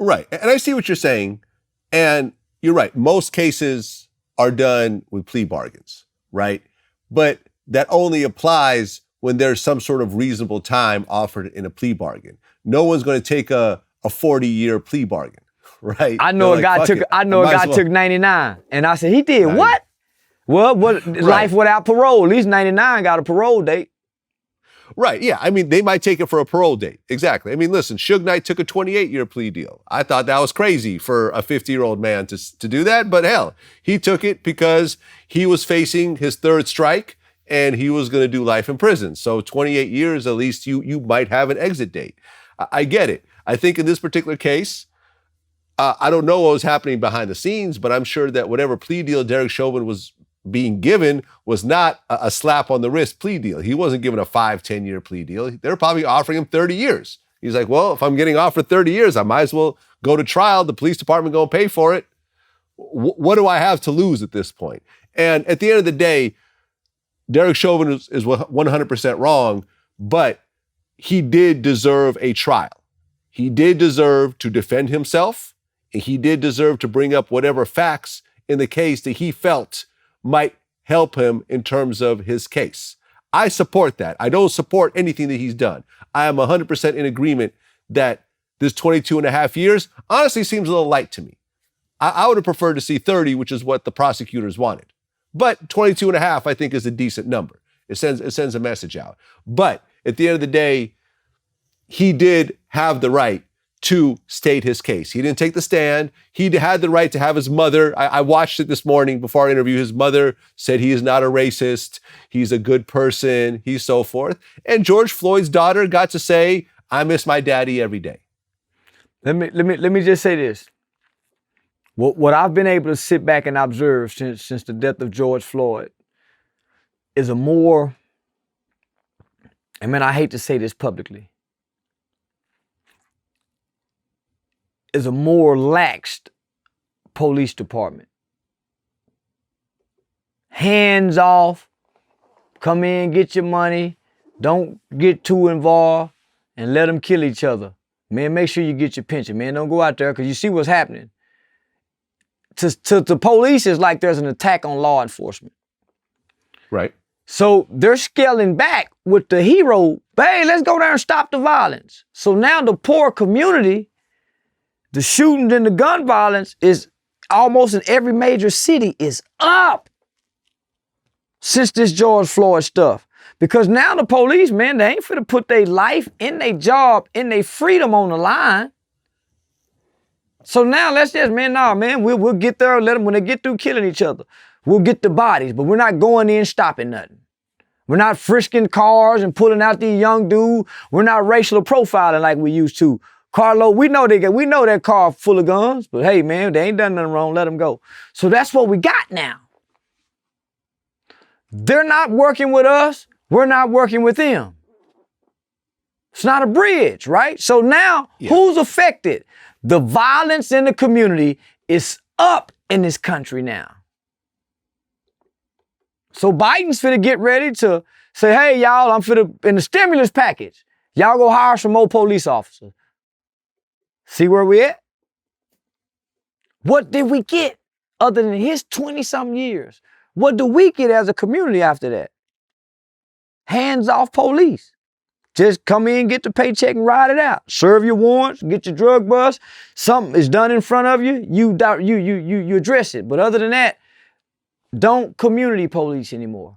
Right. And I see what you're saying. And you're right. Most cases are done with plea bargains, right? But that only applies when there's some sort of reasonable time offered in a plea bargain. No one's going to take a 40-year plea bargain, right? I know a guy took 99, and I said, he did what? Well, life without parole. At least 99 got a parole date. Right, yeah. I mean, they might take it for a parole date. Exactly. I mean, listen, Suge Knight took a 28-year plea deal. I thought that was crazy for a 50-year-old man to do that, but hell, he took it because he was facing his third strike and he was going to do life in prison. So 28 years, at least you might have an exit date. I get it. I think in this particular case, I don't know what was happening behind the scenes, but I'm sure that whatever plea deal Derek Chauvin was being given was not a slap on the wrist plea deal. He wasn't given a 5-10-year plea deal. They're probably offering him 30 years. He's like, well, if I'm getting offered 30 years, I might as well go to trial. The police department going to pay for it. What do I have to lose at this point? And at the end of the day, Derek Chauvin is 100% wrong, but he did deserve a trial. He did deserve to defend himself, and he did deserve to bring up whatever facts in the case that he felt might help him in terms of his case. I support that. I don't support anything that he's done. I am 100% in agreement that this 22 and a half years honestly seems a little light to me. I would have preferred to see 30, which is what the prosecutors wanted. But 22 and a half, I think, is a decent number. It sends a message out. But at the end of the day, he did have the right to state his case. He didn't take the stand. He had the right to have his mother. I watched it this morning before our interview. His mother said he is not a racist. He's a good person. He's so forth. And George Floyd's daughter got to say, I miss my daddy every day. Let me just say this. What I've been able to sit back and observe since the death of George Floyd is a more, and man, I hate to say this publicly, is a more laxed police department. Hands off, come in, get your money, don't get too involved, and let them kill each other. Man, make sure you get your pension. Man, don't go out there because you see what's happening. To the police, it's like there's an attack on law enforcement. Right. So they're scaling back with the hero, hey, let's go there and stop the violence. So now the poor community, the shooting and the gun violence is almost in every major city is up since this George Floyd stuff. Because now the police, man, they ain't finna put their life in their job, in their freedom on the line. So now let's just, we'll get there and let them, when they get through killing each other, we'll get the bodies, but we're not going in stopping nothing. We're not frisking cars and pulling out these young dudes. We're not racial profiling like we used to. Carlo, we know that car full of guns, but hey, man, they ain't done nothing wrong. Let them go. So that's what we got now. They're not working with us. We're not working with them. It's not a bridge, right? So now, Who's affected? The violence in the community is up in this country now. So Biden's finna get ready to say, hey, y'all, I'm finna, in the stimulus package, y'all go hire some more police officers. See where we at? What did we get other than his 20-something years? What do we get as a community after that? Hands off police. Just come in, get the paycheck and ride it out. Serve your warrants, get your drug bust. Something is done in front of you, you address it. But other than that, don't community police anymore.